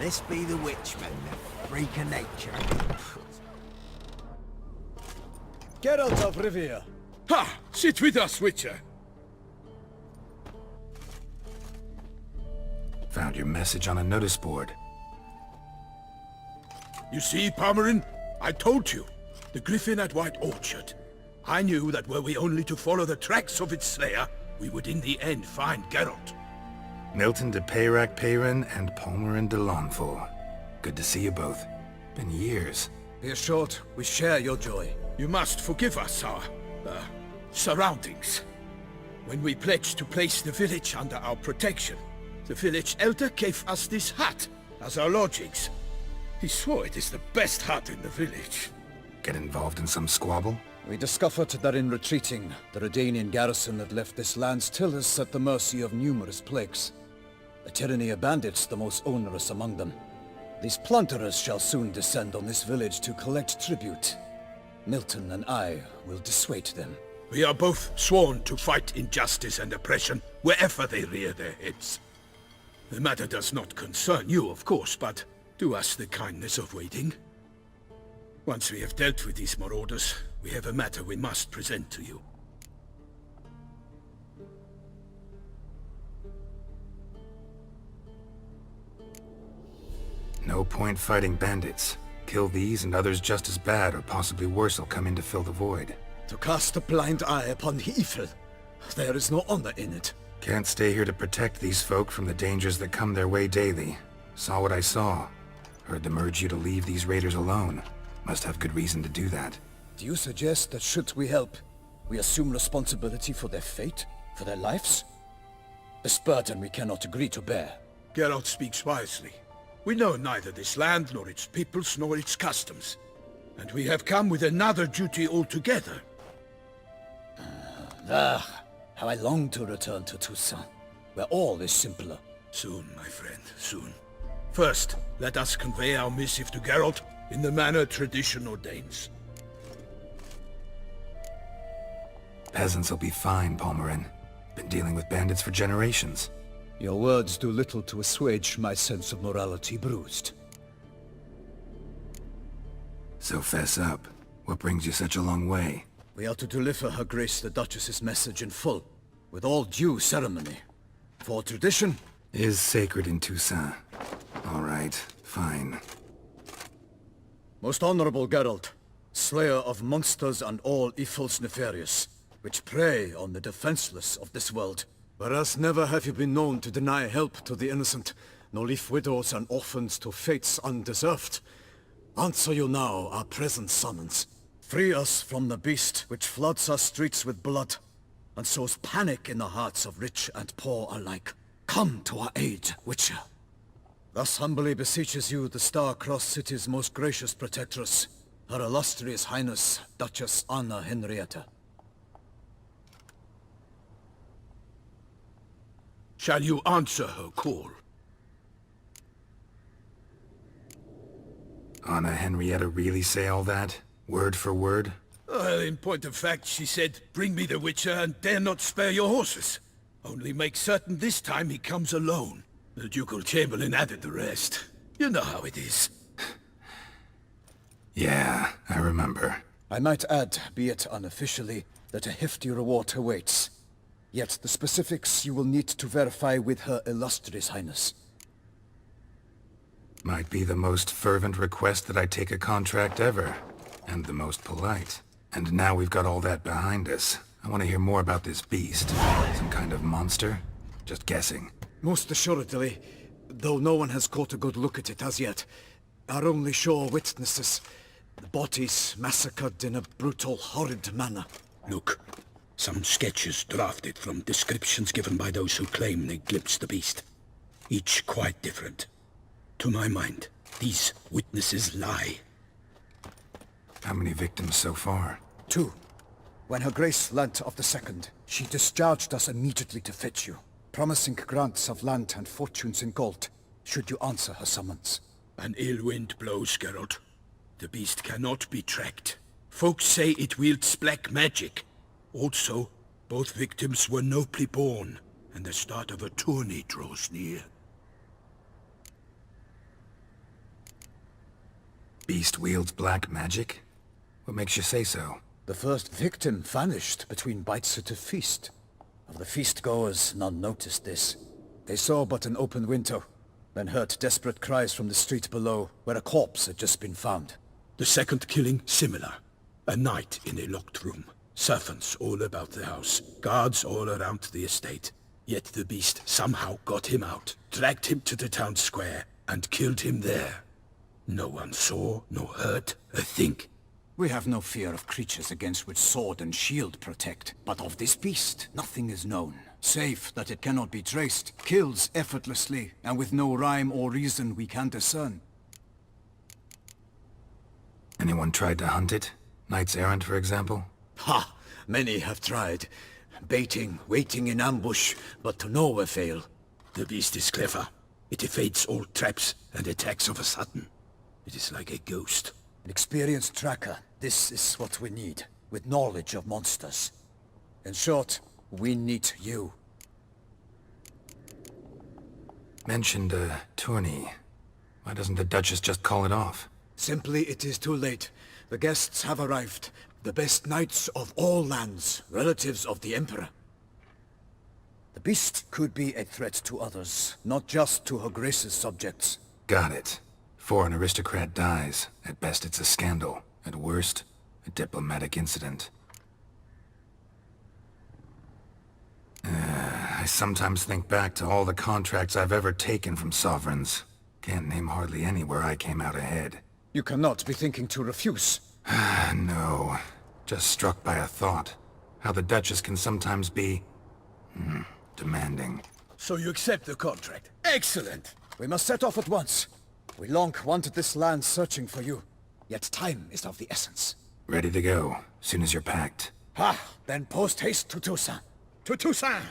This be the witchman, the freak of nature. Geralt of Rivia. Ha! Sit with us, Witcher. Found your message on a notice board. You see, Palmerin? I told you. The griffin at White Orchard. I knew that were we only to follow the tracks of its slayer, we would in the end find Geralt. Milton de Peyrac Peyrin and Palmerin de Lawnful. Good to see you both. Been years. Be assured, we share your joy. You must forgive us our, surroundings. When we pledged to place the village under our protection, the village elder gave us this hut as our lodgings. He swore it is the best hut in the village. Get involved in some squabble? We discovered that in retreating, the Redanian garrison had left this land still is at the mercy of numerous plagues. A tyranny of bandits, the most onerous among them. These plunderers shall soon descend on this village to collect tribute. Milton and I will dissuade them. We are both sworn to fight injustice and oppression wherever they rear their heads. The matter does not concern you, of course, but do us the kindness of waiting. Once we have dealt with these marauders, we have a matter we must present to you. No point fighting bandits. Kill these and others just as bad or possibly worse will come in to fill the void. To cast a blind eye upon the evil. There is no honor in it. Can't stay here to protect these folk from the dangers that come their way daily. Saw what I saw. Heard them urge you to leave these raiders alone. Must have good reason to do that. Do you suggest that should we help, we assume responsibility for their fate? For their lives? This burden we cannot agree to bear. Geralt speaks wisely. We know neither this land, nor its peoples, nor its customs. And we have come with another duty altogether. How I long to return to Toussaint, where all is simpler. Soon, my friend, soon. First, let us convey our missive to Geralt in the manner tradition ordains. Peasants will be fine, Palmerin. Been dealing with bandits for generations. Your words do little to assuage my sense of morality bruised. So fess up. What brings you such a long way? We are to deliver Her Grace the Duchess's message in full, with all due ceremony. For tradition is sacred in Toussaint. All right, fine. Most honorable Geralt, slayer of monsters and all evils nefarious, which prey on the defenseless of this world. Whereas never have you been known to deny help to the innocent, nor leave widows and orphans to fates undeserved. Answer you now our present summons. Free us from the beast which floods our streets with blood, and sows panic in the hearts of rich and poor alike. Come to our aid, Witcher. Thus humbly beseeches you the Star-Crossed City's most gracious protectress, Her Illustrious Highness, Duchess Anna Henrietta. Shall you answer her call? Anna Henrietta really say all that? Word for word? Well, in point of fact, she said, "Bring me the Witcher and dare not spare your horses. Only make certain this time he comes alone." The Ducal Chamberlain added the rest. You know how it is. Yeah, I remember. I might add, be it unofficially, that a hefty reward awaits. Yet the specifics you will need to verify with Her Illustrious Highness. Might be the most fervent request that I take a contract ever. And the most polite. And now we've got all that behind us. I want to hear more about this beast. Some kind of monster? Just guessing. Most assuredly, though no one has caught a good look at it as yet. Our only sure witnesses. The bodies massacred in a brutal, horrid manner. Look, some sketches drafted from descriptions given by those who claim they glimpsed the beast. Each quite different. To my mind, these witnesses lie. How many victims so far? 2. When Her Grace learnt of the second, she discharged us immediately to fetch you, promising grants of land and fortunes in gold, should you answer her summons. An ill wind blows, Geralt. The beast cannot be tracked. Folks say it wields black magic. Also, both victims were nobly born, and the start of a tourney draws near. beast wields black magic? What makes you say so? The first victim vanished between bites at a feast. Of the feast-goers, none noticed this. They saw but an open window, then heard desperate cries from the street below, where a corpse had just been found. The second killing, similar. A night in a locked room. Servants all about the house. Guards all around the estate. Yet the beast somehow got him out, dragged him to the town square, and killed him there. No one saw, nor heard a thing. We have no fear of creatures against which sword and shield protect, but of this beast, nothing is known. Save that it cannot be traced, kills effortlessly, and with no rhyme or reason we can discern. Anyone tried to hunt it? Knights errant, for example? Ha! Many have tried. Baiting, waiting in ambush, but to no avail. The beast is clever. It evades all traps and attacks of a sudden. It is like a ghost. An experienced tracker, this is what we need, with knowledge of monsters. In short, we need you. Mentioned a tourney. Why doesn't the Duchess just call it off? Simply it is too late. The guests have arrived. The best knights of all lands, relatives of the Emperor. The beast could be a threat to others, not just to Her Grace's subjects. Got it. Before an aristocrat dies, at best it's a scandal. At worst, a diplomatic incident. I sometimes think back to all the contracts I've ever taken from sovereigns. Can't name hardly any where I came out ahead. You cannot be thinking to refuse. No. Just struck by a thought. How the Duchess can sometimes be... demanding. So you accept the contract. Excellent! We must set off at once. We long wanted this land searching for you. Yet time is of the essence. Ready to go, soon as you're packed. Ha! Then post-haste to Toussaint. To Toussaint!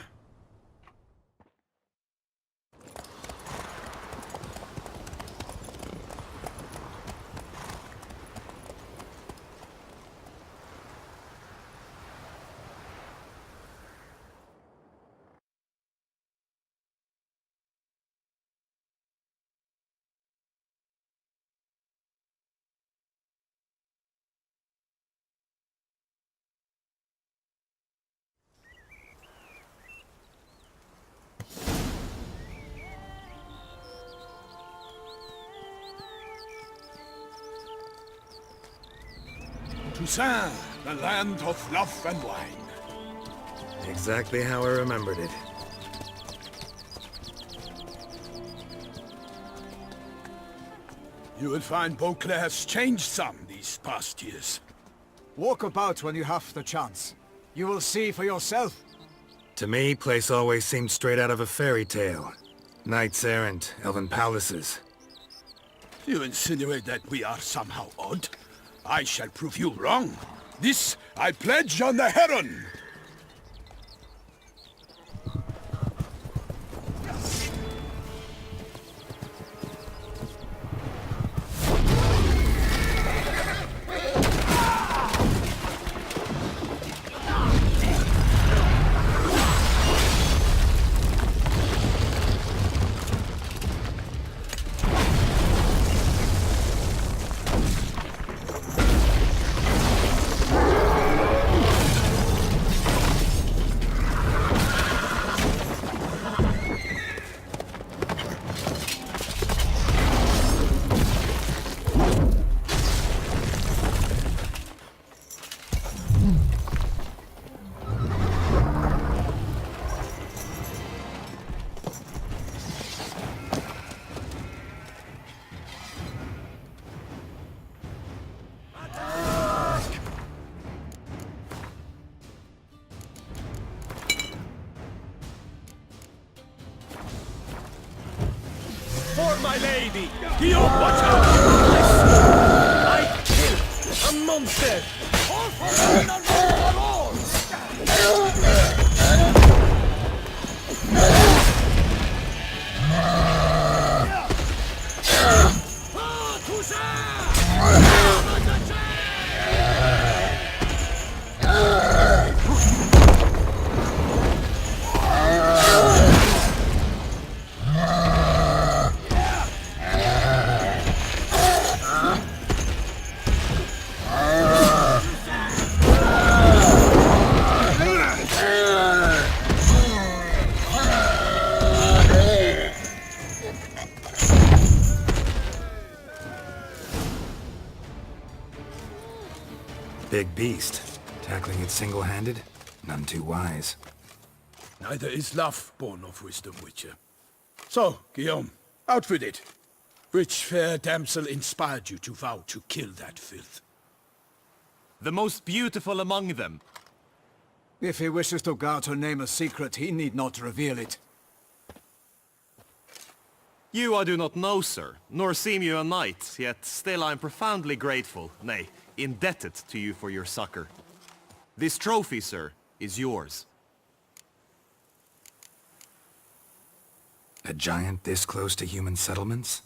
Toussaint, the land of love and wine. Exactly how I remembered it. You will find Beauclair has changed some these past years. Walk about when you have the chance. You will see for yourself. To me, place always seemed straight out of a fairy tale. Knights errant, elven palaces. You insinuate that we are somehow odd? I shall prove you wrong. This I pledge on the Heron! For my lady! Guillaume, watch out! I killed a monster! All for one and all! big beast. Tackling it single-handed? None too wise. Neither is love born of wisdom, Witcher. So, Guillaume, out with it. Which fair damsel inspired you to vow to kill that filth? The most beautiful among them. If he wishes to guard her name a secret, he need not reveal it. You I do not know, sir, nor seem you a knight, yet still I am profoundly grateful, nay, indebted to you for your succor. This trophy, sir, is yours. A giant this close to human settlements?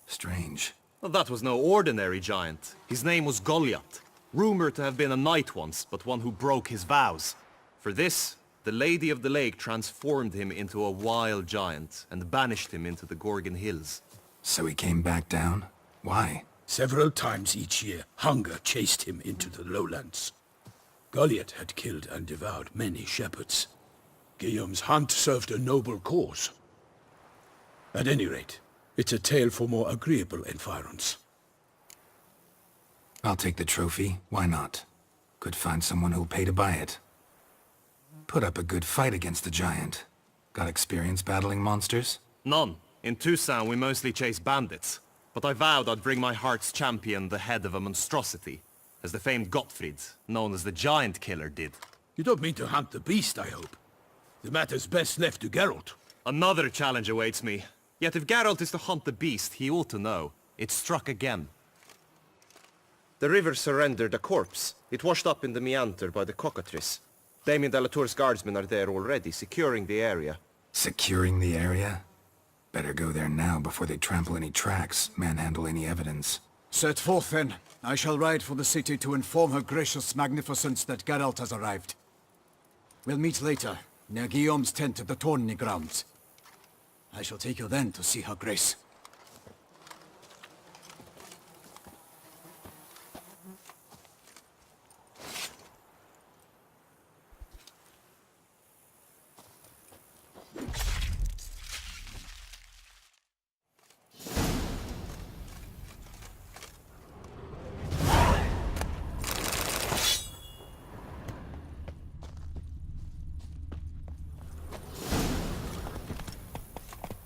Strange. Well, that was no ordinary giant. His name was Goliath, rumored to have been a knight once, but one who broke his vows. For this, the Lady of the Lake transformed him into a wild giant and banished him into the Gorgon Hills. So he came back down? Why? Several times each year, hunger chased him into the lowlands. Goliath had killed and devoured many shepherds. Guillaume's hunt served a noble cause. At any rate, it's a tale for more agreeable environs. I'll take the trophy. Why not? Could find someone who'll pay to buy it. Put up a good fight against the giant. Got experience battling monsters? None. In Toussaint we mostly chase bandits. But I vowed I'd bring my heart's champion the head of a monstrosity, as the famed Gottfried, known as the Giant Killer, did. You don't mean to hunt the beast, I hope. The matter's best left to Geralt. Another challenge awaits me. Yet if Geralt is to hunt the beast, he ought to know. It struck again. The river surrendered a corpse. It washed up in the meander by the cockatrice. Damien de la Tour's guardsmen are there already, securing the area. Securing the area? Better go there now before they trample any tracks, manhandle any evidence. Set forth then. I shall ride for the city to inform her gracious magnificence that Geralt has arrived. We'll meet later, near Guillaume's tent at the tourney grounds. I shall take you then to see her grace.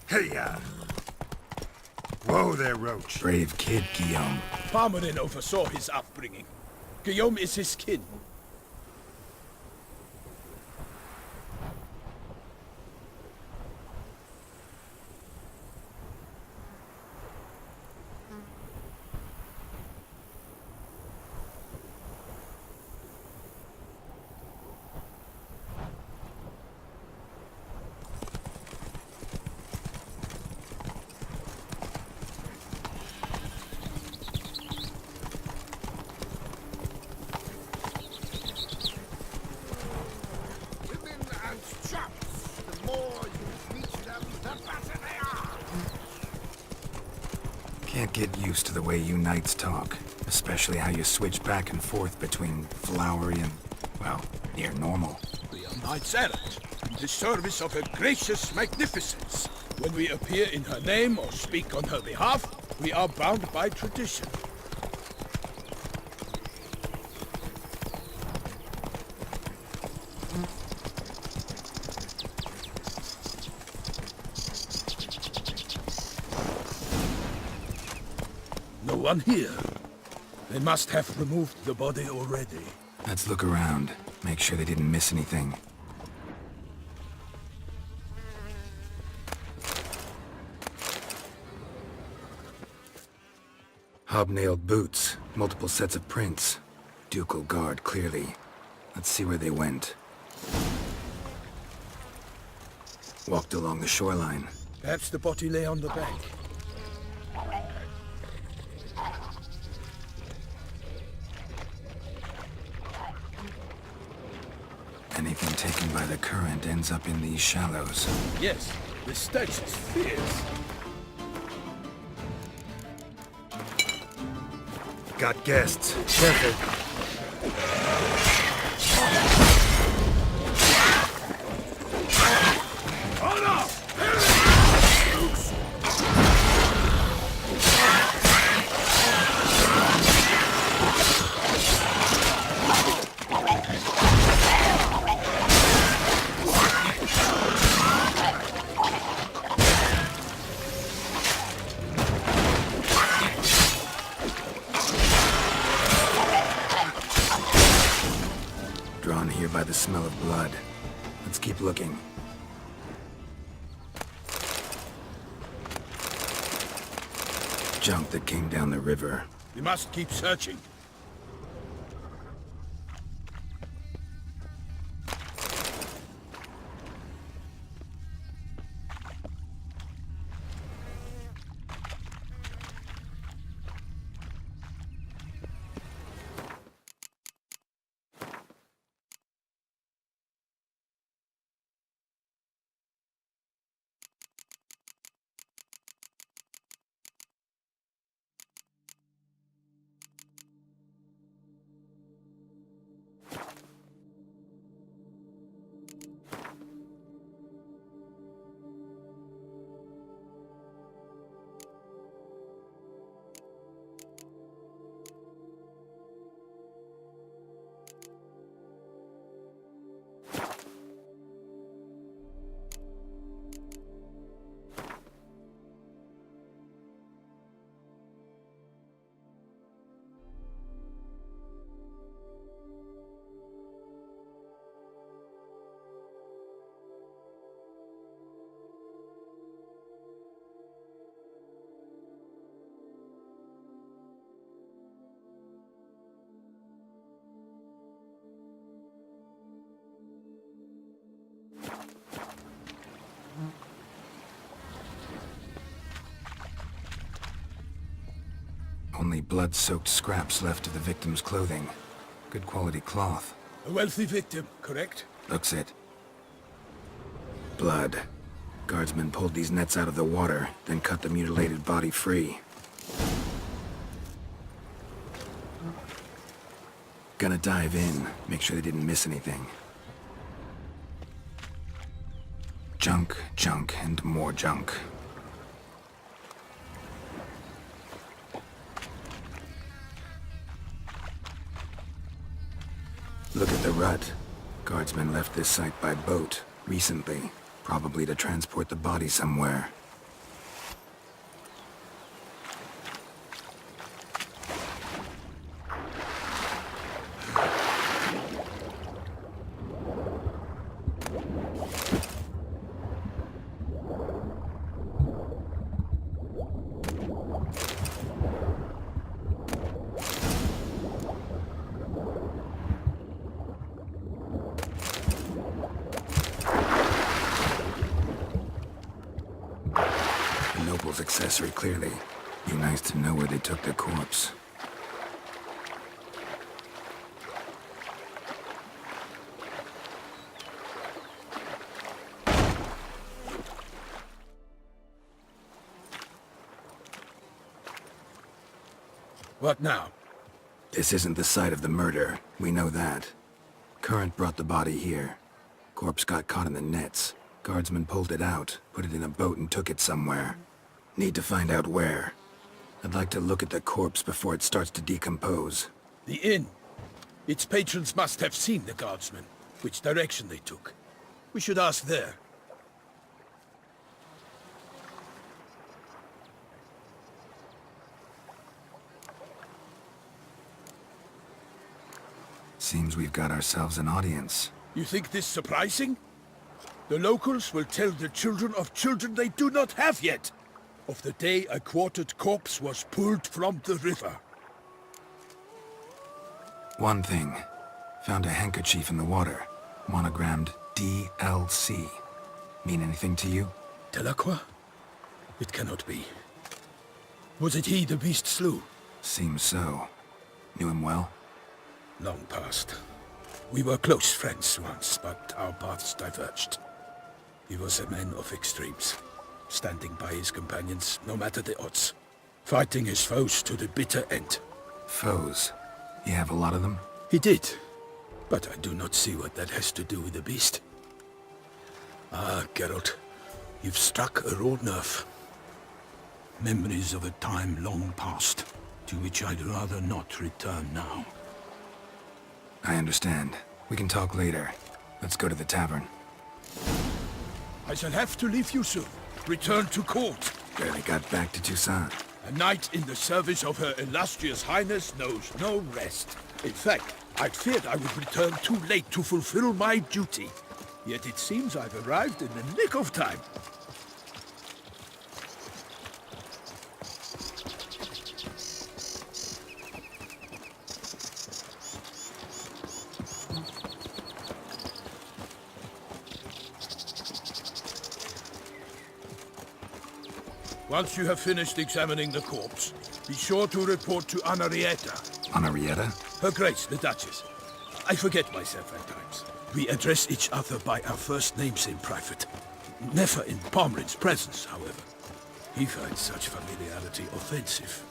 Hey-ya! Whoa there, Roach. Brave kid, Guillaume. Parmanin oversaw his upbringing. Guillaume is his kin. Can't get used to the way you knights talk. Especially how you switch back and forth between flowery and, well, near normal. We are knights errant, in the service of her gracious magnificence. When we appear in her name or speak on her behalf, we are bound by tradition. No one here. They must have removed the body already. Let's look around. Make sure they didn't miss anything. Hobnailed boots. Multiple sets of prints. Ducal guard, clearly. Let's see where they went. Walked along the shoreline. Perhaps the body lay on the bank. Anything taken by the current ends up in these shallows. Yes, the stench is fierce. Got guests. Careful. by the smell of blood. Let's keep looking. Junk that came down the river. We must keep searching. Only blood-soaked scraps left of the victim's clothing. Good quality cloth. A wealthy victim, correct? Looks it. Blood. Guardsmen pulled these nets out of the water, then cut the mutilated body free. Gonna dive in, make sure they didn't miss anything. Junk, junk, and more junk. Look at the rut. Guardsmen left this site by boat, recently. Probably to transport the body somewhere. Accessory, clearly. Be nice to know where they took the corpse. What now? This isn't the site of the murder. We know that. Current brought the body here. Corpse got caught in the nets. Guardsmen pulled it out, put it in a boat and took it somewhere. Need to find out where. I'd like to look at the corpse before it starts to decompose. The inn. Its patrons must have seen the guardsmen, which direction they took. We should ask there. Seems we've got ourselves an audience. You think this surprising? The locals will tell the children of children they do not have yet. Of the day a quartered corpse was pulled from the river. One thing. Found a handkerchief in the water. Monogrammed DLC. Mean anything to you? Delacroix? It cannot be. Was it he the beast slew? Seems so. Knew him well? Long past. We were close friends once, but our paths diverged. He was a man of extremes. Standing by his companions, no matter the odds. Fighting his foes to the bitter end. Foes? You have a lot of them? He did. But I do not see what that has to do with the beast. Ah, Geralt. You've struck a raw nerve. Memories of a time long past, to which I'd rather not return now. I understand. We can talk later. Let's go to the tavern. I shall have to leave you soon. Return to court. Barely got back to Toussaint. A knight in the service of Her Illustrious Highness knows no rest. In fact, I feared I would return too late to fulfill my duty. Yet it seems I've arrived in the nick of time. Once you have finished examining the corpse, be sure to report to Henrietta. Henrietta? Her Grace, the Duchess. I forget myself at times. We address each other by our first names in private. Never in Pomrin's presence, however. He finds such familiarity offensive.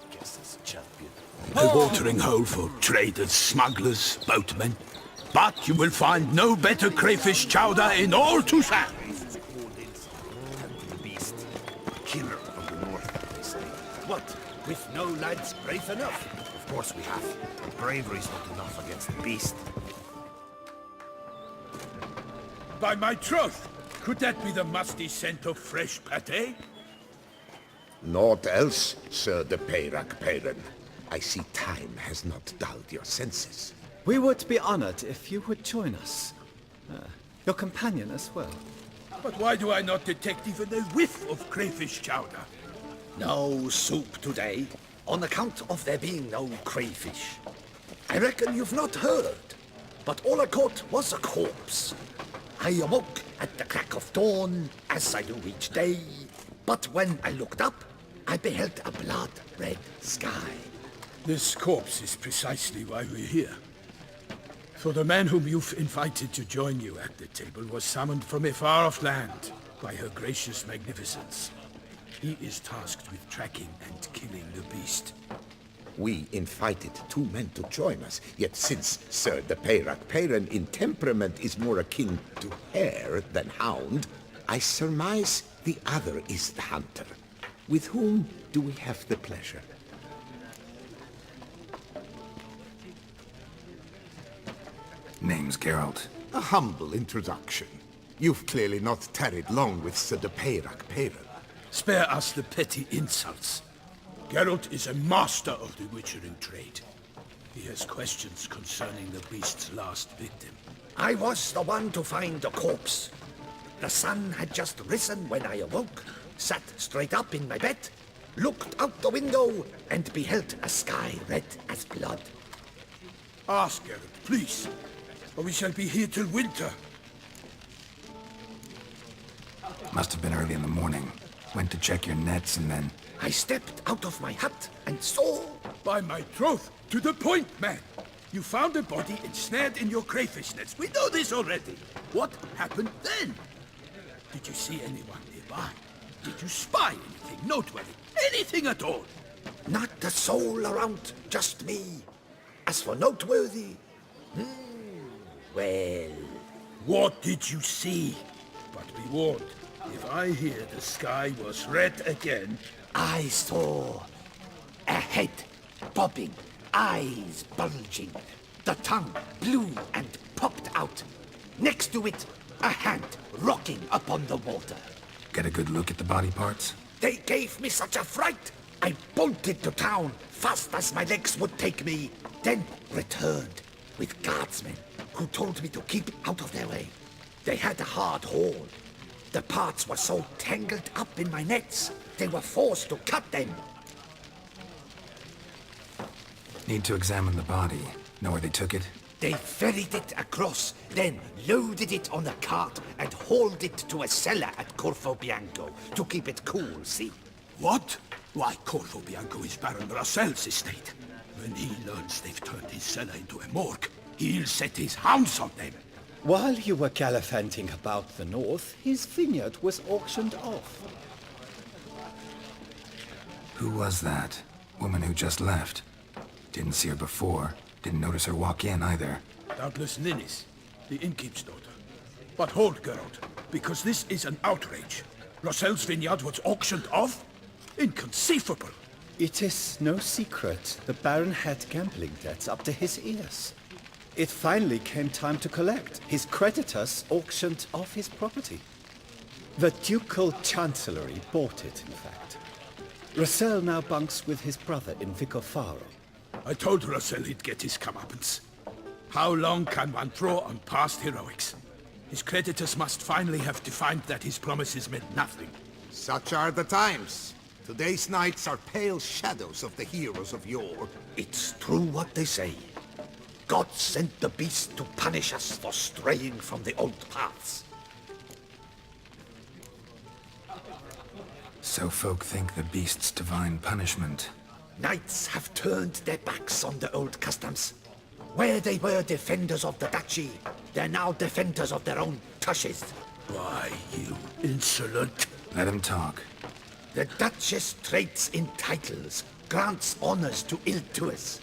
Guess it's champion. A watering hole for traders, smugglers, boatmen. But you will find no better crayfish chowder in all Toussaint. The beast. Killer from the north, they say. What? With no lads brave enough? Of course we have. But bravery's not enough against the beast. By my troth, could that be the musty scent of fresh pâté? Naught else, Sir de Peyrac Peyran. I see time has not dulled your senses. We would be honored if you would join us. Your companion as well. But why do I not detect even a whiff of crayfish chowder? No soup today, on account of there being no crayfish. I reckon you've not heard, but all I caught was a corpse. I awoke at the crack of dawn, as I do each day, but when I looked up, I beheld a blood-red sky. This corpse is precisely why we're here. For the man whom you've invited to join you at the table was summoned from a far-off land by her gracious magnificence. He is tasked with tracking and killing the beast. We invited two men to join us, yet since Sir de Peyrac Peyran in temperament is more akin to hare than hound, I surmise the other is the hunter. With whom do we have the pleasure? Name's Geralt. A humble introduction. You've clearly not tarried long with Sir de Peyrac Peyran. Spare us the petty insults. Geralt is a master of the witchering trade. He has questions concerning the beast's last victim. I was the one to find the corpse. The sun had just risen when I awoke, sat straight up in my bed, looked out the window, and beheld a sky red as blood. Ask Geralt, please, or we shall be here till winter. Must have been early in the morning. Went to check your nets and then... I stepped out of my hut and saw... By my troth, to the point, man. You found a body ensnared in your crayfish nets. We know this already. What happened then? Did you see anyone nearby? Did you spy anything noteworthy? Anything at all? Not a soul around, just me. As for noteworthy... well... What did you see? But be warned, if I hear the sky was red again... I saw a head bobbing, eyes bulging, the tongue blue and popped out. Next to it, a hand rocking upon the water. Get a good look at the body parts? They gave me such a fright. I bolted to town fast as my legs would take me, then returned with guardsmen who told me to keep out of their way. They had a hard haul. The parts were so tangled up in my nets, they were forced to cut them. Need to examine the body. Know where they took it? They ferried it across, then loaded it on a cart and hauled it to a cellar at Corvo Bianco to keep it cool, see? What? Why, Corvo Bianco is Baron Brassel's estate. When he learns they've turned his cellar into a morgue, he'll set his hounds on them. While you were gallivanting about the north, his vineyard was auctioned off. Who was that? Woman who just left. Didn't see her before. Didn't notice her walk in either. Doubtless Ninnis, the innkeep's daughter. But hold, Geralt, because this is an outrage. Rossel's vineyard was auctioned off? Inconceivable! It is no secret the Baron had gambling debts up to his ears. It finally came time to collect. His creditors auctioned off his property. The Ducal Chancellery bought it, in fact. Rossel now bunks with his brother in Vicofaro. I told Russell he'd get his comeuppance. How long can one draw on past heroics? His creditors must finally have defined that his promises meant nothing. Such are the times. Today's knights are pale shadows of the heroes of yore. It's true what they say. God sent the beast to punish us for straying from the old paths. So folk think the beast's divine punishment. Knights have turned their backs on the old customs. Where they were defenders of the duchy, they're now defenders of their own tushes. Why, you insolent... Let him talk. The Duchess trades in titles, grants honors to ill-doers.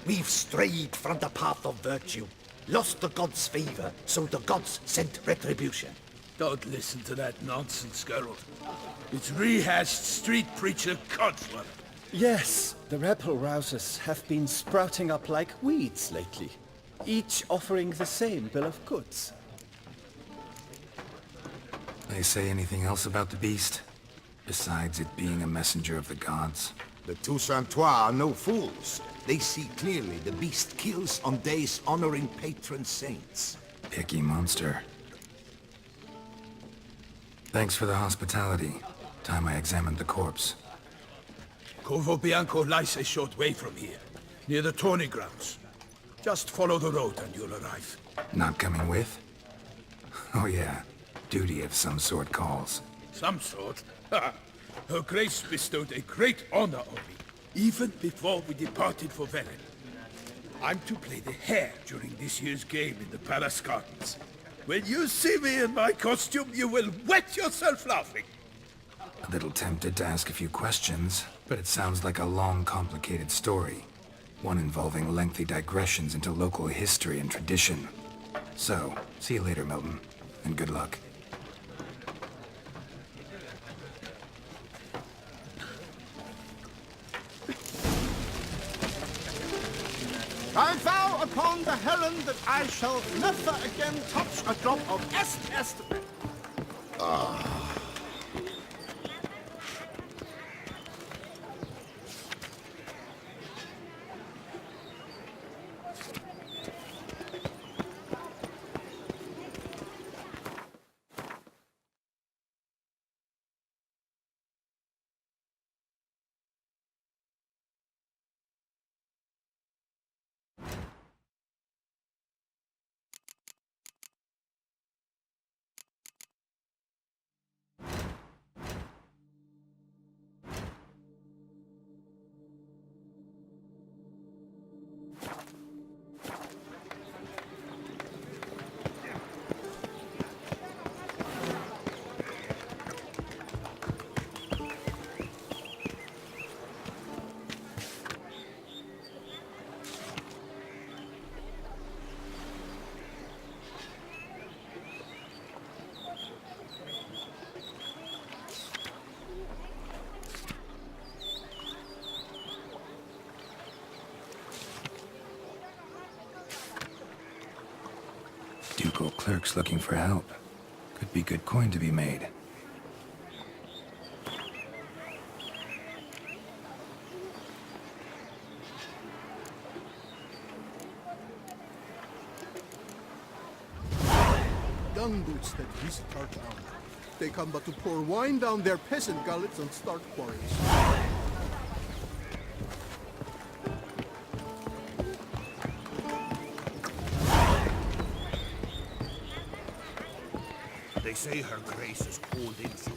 We've strayed from the path of virtue, lost the gods' favor, so the gods sent retribution. Don't listen to that nonsense, Geralt. It's rehashed street preacher codswallop. Yes, the rebel rousers have been sprouting up like weeds lately, each offering the same bill of goods. They say anything else about the beast? Besides it being a messenger of the gods? The Toussaintois are no fools. They see clearly the beast kills on days honoring patron saints. Picky monster. Thanks for the hospitality. Time I examined the corpse. Corvo Bianco lies a short way from here, near the tourney grounds. Just follow the road and you'll arrive. Not coming with? Oh yeah, duty of some sort calls. Some sort? Ha! Her Grace bestowed a great honor on me, even before we departed for Velen. I'm to play the hare during this year's game in the Palace Gardens. When you see me in my costume, you will wet yourself laughing. A little tempted to ask a few questions, but it sounds like a long, complicated story. One involving lengthy digressions into local history and tradition. So, see you later, Milton, and good luck. I vow upon the heron that I shall never again touch a drop of Est. Ducal clerks looking for help. Could be good coin to be made. Young boots that visit our town. They come but to pour wine down their peasant gullets and start quarrels. They say her grace is called in from